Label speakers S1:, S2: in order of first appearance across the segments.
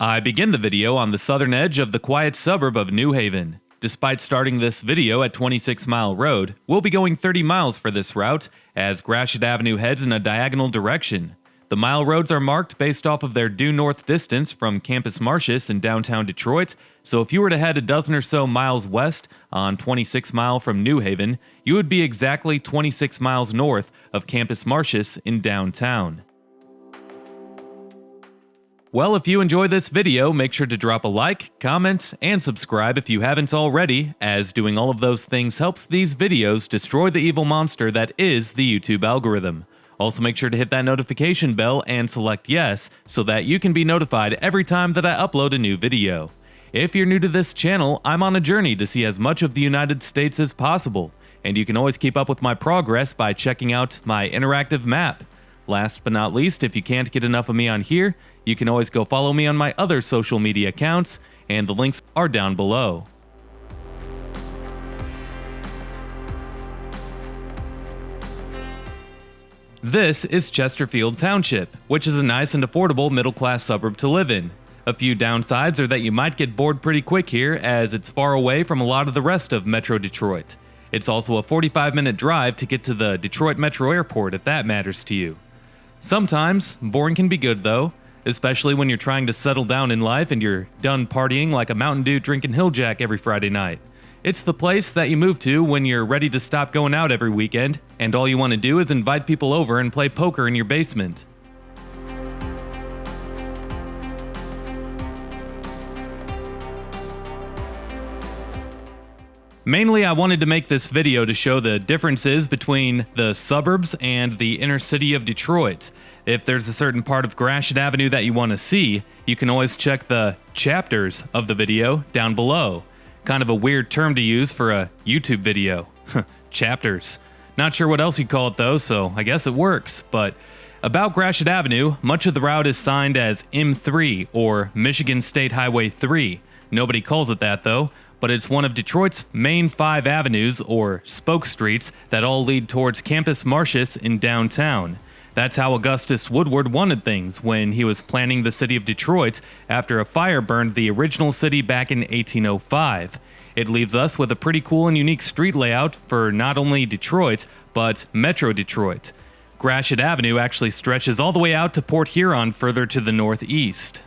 S1: I begin the video on the southern edge of the quiet suburb of New Haven. Despite starting this video at 26 Mile Road, we'll be going 30 miles for this route as Gratiot Avenue heads in a diagonal direction. The mile roads are marked based off of their due north distance from Campus Martius in downtown Detroit, so if you were to head a dozen or so miles west on 26 Mile from New Haven, you would be exactly 26 miles north of Campus Martius in downtown. Well, if you enjoyed this video, make sure to drop a like, comment, and subscribe if you haven't already, as doing all of those things helps these videos destroy the evil monster that is the YouTube algorithm. Also, make sure to hit that notification bell and select yes so that you can be notified every time that I upload a new video. If you're new to this channel, I'm on a journey to see as much of the United States as possible, and you can always keep up with my progress by checking out my interactive map. Last but not least, if you can't get enough of me on here, you can always go follow me on my other social media accounts, and the links are down below. This is Chesterfield Township, which is a nice and affordable middle-class suburb to live in. A few downsides are that you might get bored pretty quick here, as it's far away from a lot of the rest of Metro Detroit. It's also a 45-minute drive to get to the Detroit Metro Airport if that matters to you. Sometimes, boring can be good though, especially when you're trying to settle down in life and you're done partying like a Mountain Dew drinking Hilljack every Friday night. It's the place that you move to when you're ready to stop going out every weekend, and all you want to do is invite people over and play poker in your basement. Mainly, I wanted to make this video to show the differences between the suburbs and the inner city of Detroit. If there's a certain part of Gratiot Avenue that you want to see, you can always check the chapters of the video down below. Kind of a weird term to use for a YouTube video. Chapters. Not sure what else you'd call it though, so I guess it works. But about Gratiot Avenue, much of the route is signed as M3 or Michigan State Highway 3. Nobody calls it that though, but it's one of Detroit's main 5 avenues or spoke streets that all lead towards Campus Martius in downtown. That's how Augustus Woodward wanted things when he was planning the city of Detroit after a fire burned the original city back in 1805. It leaves us with a pretty cool and unique street layout for not only Detroit, but Metro Detroit. Gratiot Avenue actually stretches all the way out to Port Huron further to the northeast.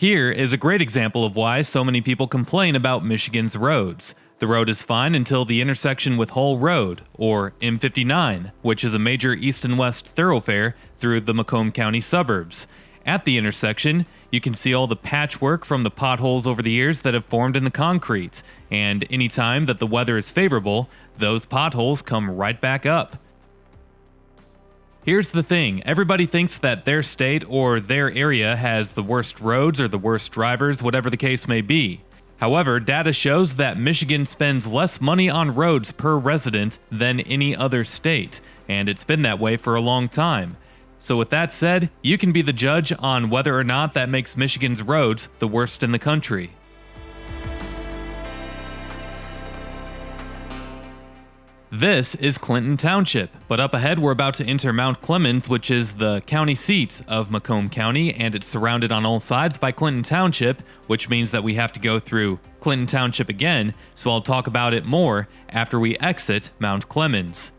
S1: Here is a great example of why so many people complain about Michigan's roads. The road is fine until the intersection with Hull Road, or M59, which is a major east and west thoroughfare through the Macomb County suburbs. At the intersection, you can see all the patchwork from the potholes over the years that have formed in the concrete, and anytime that the weather is favorable, those potholes come right back up. Here's the thing, everybody thinks that their state or their area has the worst roads or the worst drivers, whatever the case may be. However, data shows that Michigan spends less money on roads per resident than any other state, and it's been that way for a long time. So with that said, you can be the judge on whether or not that makes Michigan's roads the worst in the country. This is Clinton Township, but up ahead we're about to enter Mount Clemens, which is the county seat of Macomb County, and it's surrounded on all sides by Clinton Township, which means that we have to go through Clinton Township again, so I'll talk about it more after we exit Mount Clemens.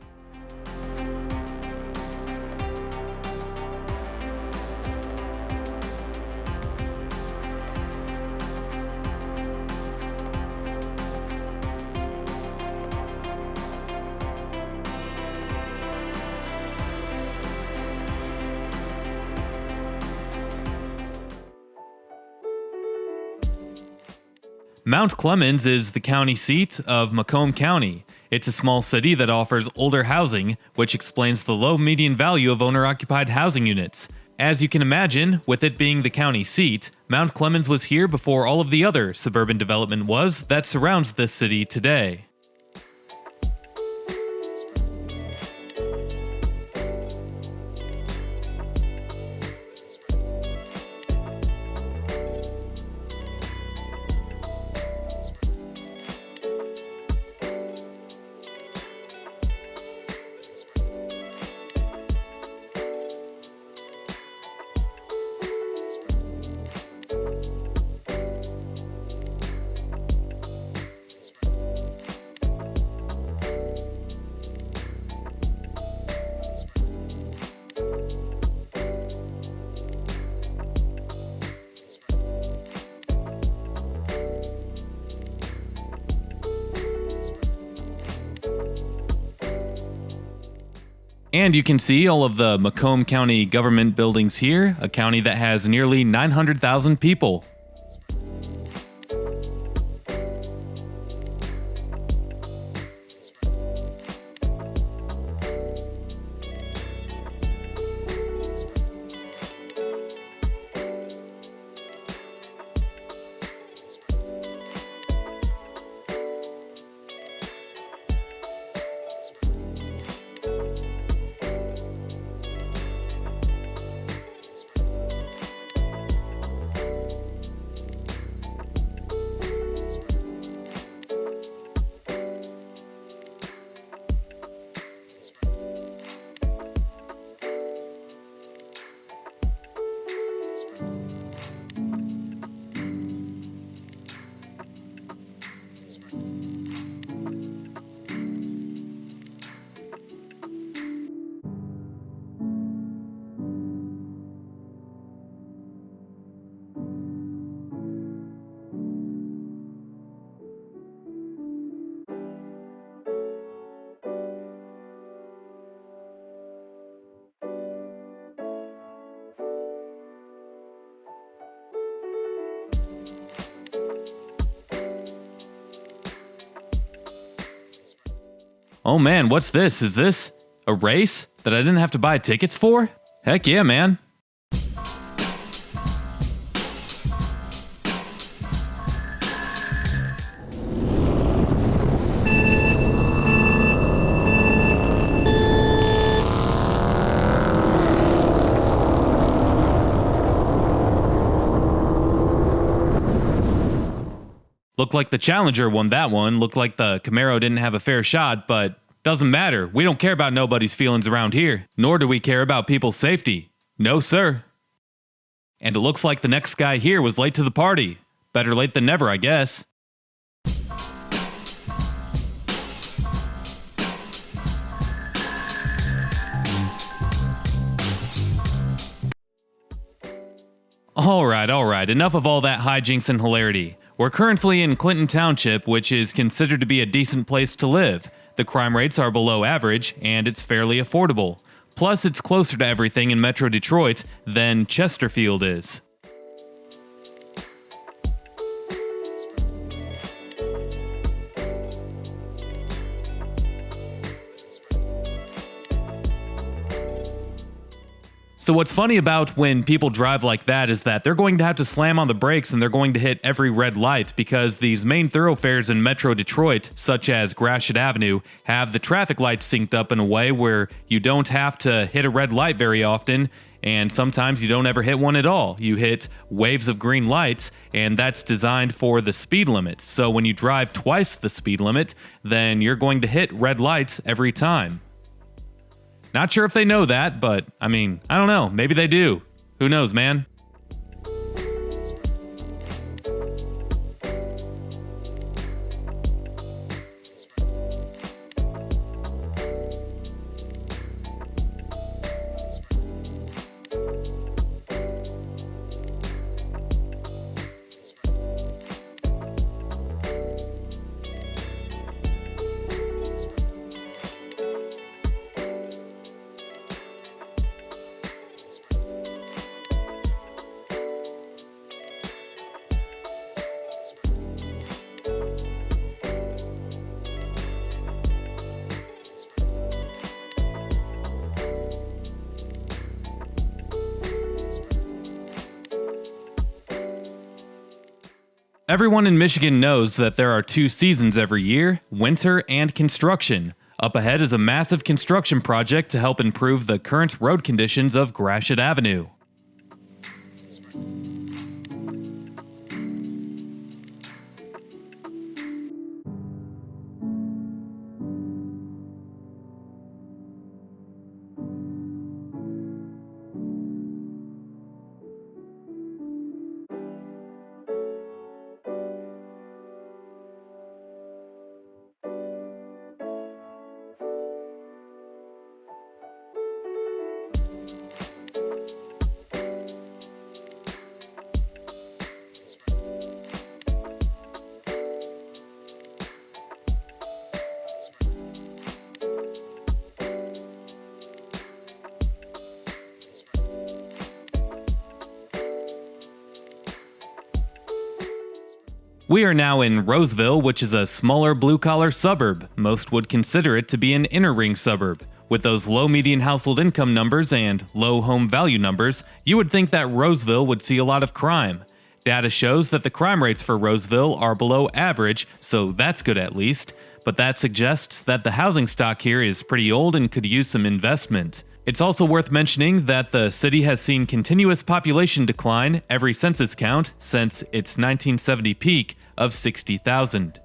S1: Mount Clemens is the county seat of Macomb County. It's a small city that offers older housing, which explains the low median value of owner-occupied housing units. As you can imagine, with it being the county seat, Mount Clemens was here before all of the other suburban development was that surrounds this city today. And you can see all of the Macomb County government buildings here, a county that has nearly 900,000 people. Oh man, what's this? Is this a race that I didn't have to buy tickets for? Heck yeah, man. Looked like the Challenger won that one. Looked like the Camaro didn't have a fair shot, but doesn't matter. We don't care about nobody's feelings around here, nor do we care about people's safety. No, sir. And it looks like the next guy here was late to the party. Better late than never, I guess. Alright, enough of all that hijinks and hilarity. We're currently in Clinton Township, which is considered to be a decent place to live. The crime rates are below average, and it's fairly affordable. Plus, it's closer to everything in Metro Detroit than Chesterfield is. So what's funny about when people drive like that is that they're going to have to slam on the brakes and they're going to hit every red light because these main thoroughfares in Metro Detroit, such as Gratiot Avenue, have the traffic lights synced up in a way where you don't have to hit a red light very often, and sometimes you don't ever hit one at all. You hit waves of green lights, and that's designed for the speed limit. So when you drive twice the speed limit, then you're going to hit red lights every time. Not sure if they know that, but, I don't know. Maybe they do. Who knows, man? Everyone in Michigan knows that there are two seasons every year, winter and construction. Up ahead is a massive construction project to help improve the current road conditions of Gratiot Avenue. We are now in Roseville, which is a smaller blue-collar suburb. Most would consider it to be an inner-ring suburb. With those low median household income numbers and low home value numbers, you would think that Roseville would see a lot of crime. Data shows that the crime rates for Roseville are below average, so that's good at least. But that suggests that the housing stock here is pretty old and could use some investment. It's also worth mentioning that the city has seen continuous population decline every census count since its 1970 peak of 60,000.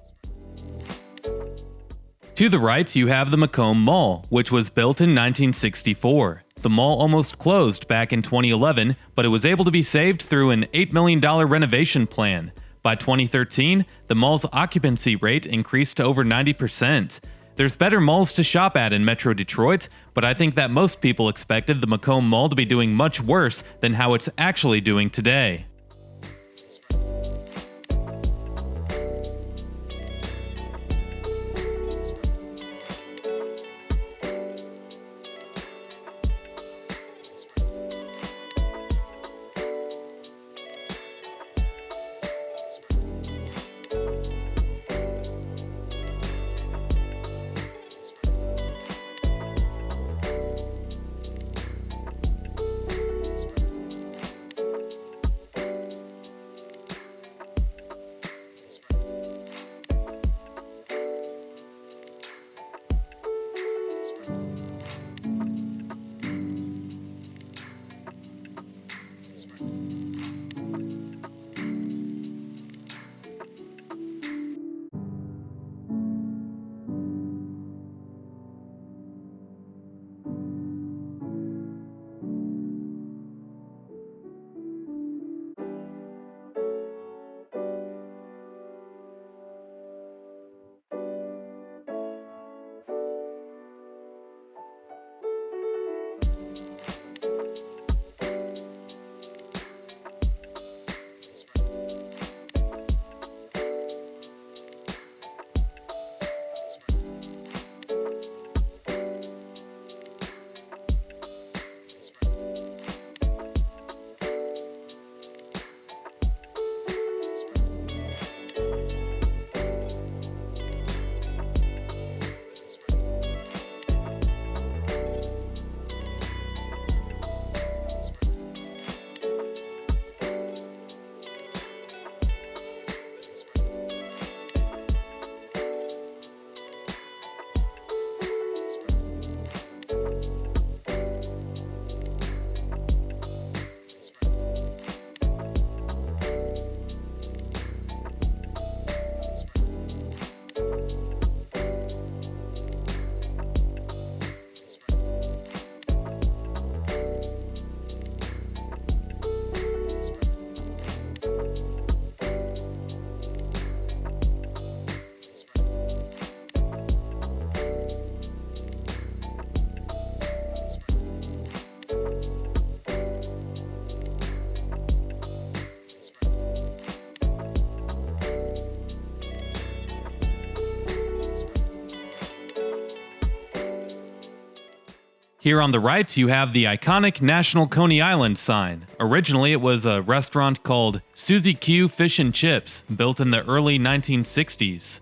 S1: To the right, you have the Macomb Mall, which was built in 1964. The mall almost closed back in 2011, but it was able to be saved through an $8 million renovation plan. By 2013, the mall's occupancy rate increased to over 90%. There's better malls to shop at in Metro Detroit, but I think that most people expected the Macomb Mall to be doing much worse than how it's actually doing today. Here on the right, you have the iconic National Coney Island sign. Originally, it was a restaurant called Susie Q Fish and Chips, built in the early 1960s.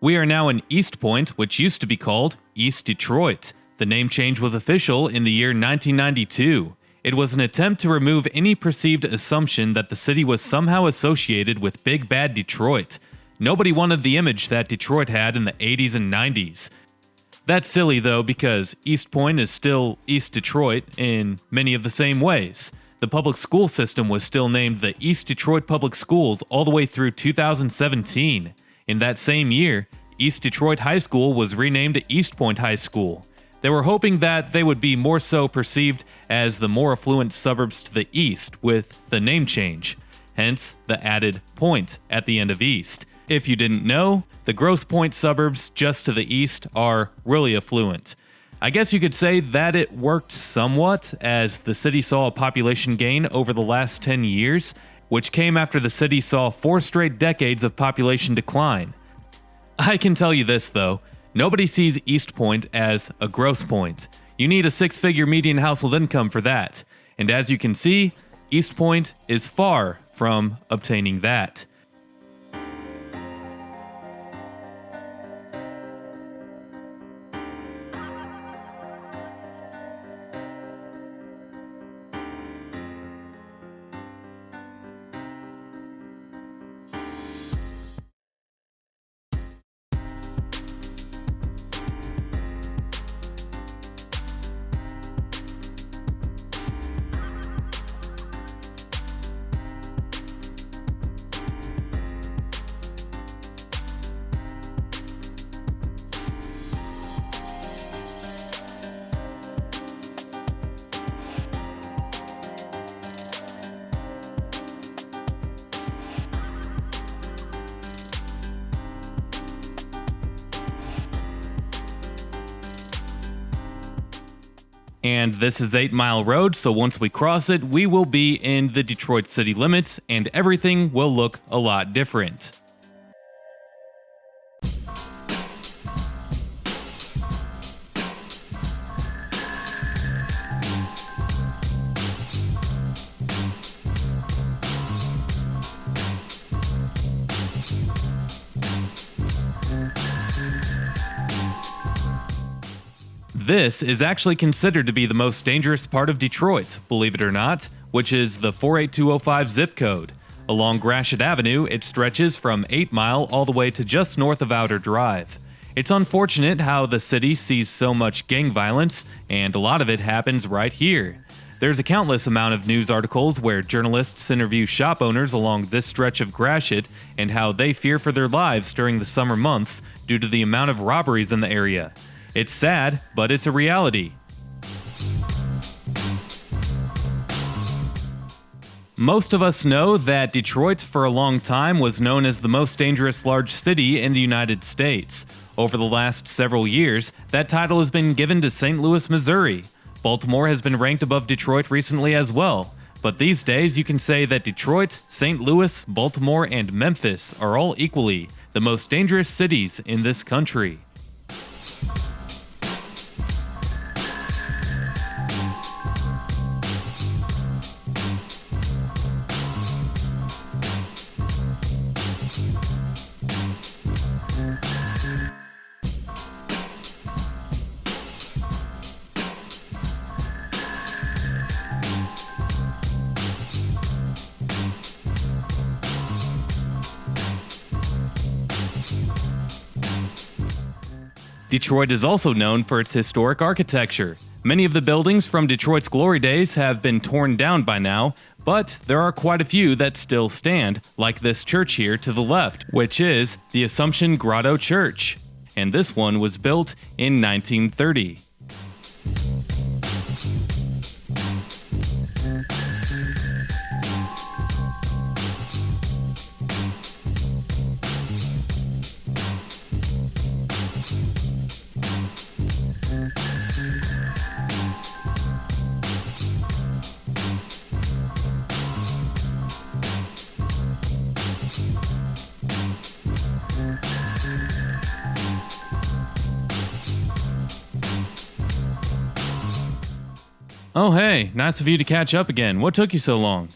S1: We are now in Eastpointe, which used to be called East Detroit. The name change was official in the year 1992. It was an attempt to remove any perceived assumption that the city was somehow associated with Big Bad Detroit. Nobody wanted the image that Detroit had in the 80s and 90s. That's silly though, because Eastpointe is still East Detroit in many of the same ways. The public school system was still named the East Detroit Public Schools all the way through 2017. In that same year, East Detroit High School was renamed to Eastpointe High School. They were hoping that they would be more so perceived as the more affluent suburbs to the east with the name change, hence the added point at the end of East. If you didn't know, the Grosse Pointe suburbs just to the east are really affluent. I guess you could say that it worked somewhat, as the city saw a population gain over the last 10 years, which came after the city saw 4 straight decades of population decline. I can tell you this though, nobody sees Eastpointe as a gross point. You need a 6-figure median household income for that, and as you can see, Eastpointe is far from obtaining that. And this is 8 Mile Road, so once we cross it, we will be in the Detroit city limits, and everything will look a lot different. This is actually considered to be the most dangerous part of Detroit, believe it or not, which is the 48205 zip code. Along Gratiot Avenue, it stretches from 8 Mile all the way to just north of Outer Drive. It's unfortunate how the city sees so much gang violence, and a lot of it happens right here. There's a countless amount of news articles where journalists interview shop owners along this stretch of Gratiot and how they fear for their lives during the summer months due to the amount of robberies in the area. It's sad, but it's a reality. Most of us know that Detroit for a long time was known as the most dangerous large city in the United States. Over the last several years, that title has been given to St. Louis, Missouri. Baltimore has been ranked above Detroit recently as well. But these days, you can say that Detroit, St. Louis, Baltimore, and Memphis are all equally the most dangerous cities in this country. Detroit is also known for its historic architecture. Many of the buildings from Detroit's glory days have been torn down by now, but there are quite a few that still stand, like this church here to the left, which is the Assumption Grotto Church. And this one was built in 1930. Oh hey, nice of you to catch up again. What took you so long?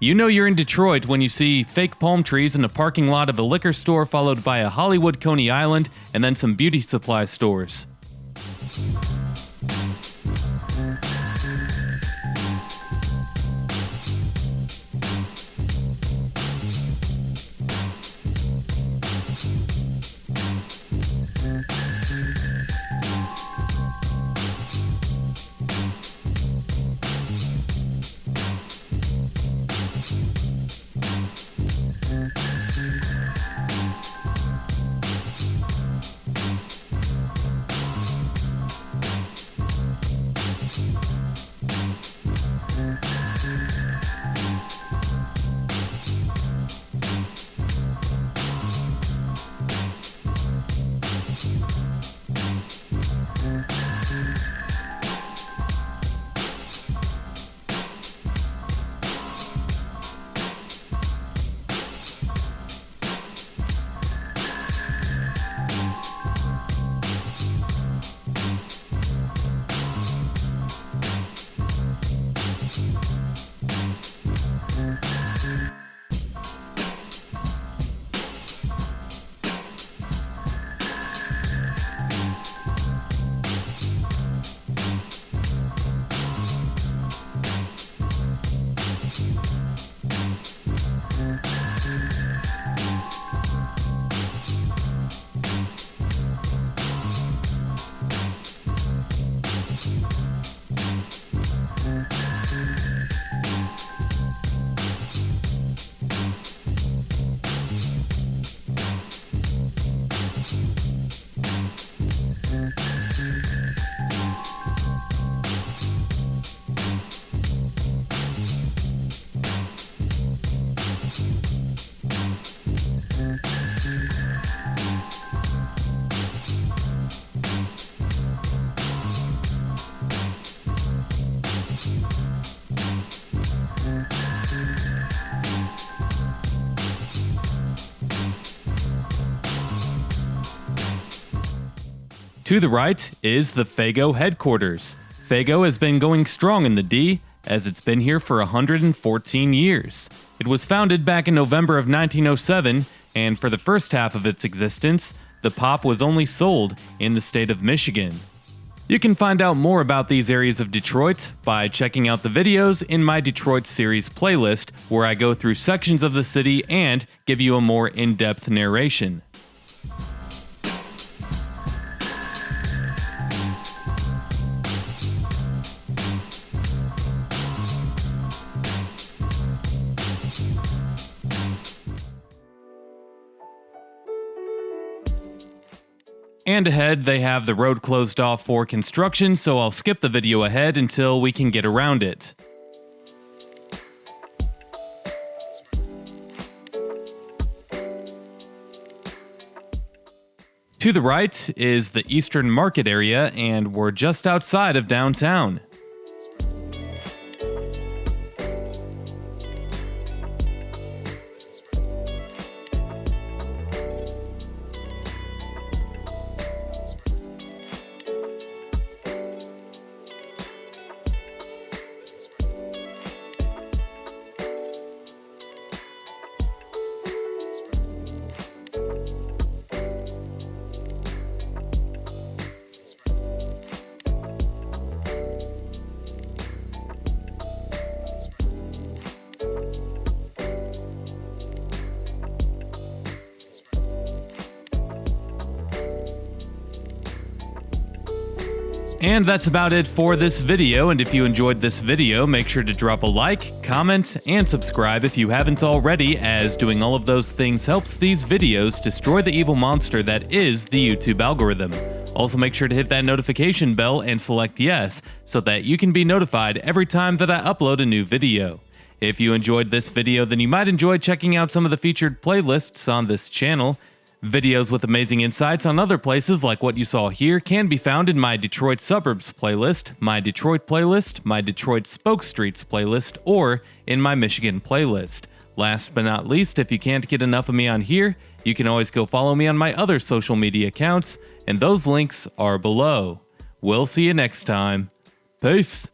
S1: You know you're in Detroit when you see fake palm trees in a parking lot of a liquor store, followed by a Hollywood Coney Island and then some beauty supply stores. To the right is the Fago headquarters. Fago has been going strong in the D, as it's been here for 114 years. It was founded back in November of 1907, and for the first half of its existence, the pop was only sold in the state of Michigan. You can find out more about these areas of Detroit by checking out the videos in my Detroit series playlist, where I go through sections of the city and give you a more in-depth narration. And ahead, they have the road closed off for construction, so I'll skip the video ahead until we can get around it. To the right is the Eastern Market area, and we're just outside of downtown. And that's about it for this video, and if you enjoyed this video, make sure to drop a like, comment, and subscribe if you haven't already, as doing all of those things helps these videos destroy the evil monster that is the YouTube algorithm. Also make sure to hit that notification bell and select yes, so that you can be notified every time that I upload a new video. If you enjoyed this video, then you might enjoy checking out some of the featured playlists on this channel. Videos with amazing insights on other places like what you saw here can be found in my Detroit Suburbs playlist, my Detroit playlist, my Detroit Spoke Streets playlist, or in my Michigan playlist. Last but not least, if you can't get enough of me on here, you can always go follow me on my other social media accounts, and those links are below. We'll see you next time. Peace!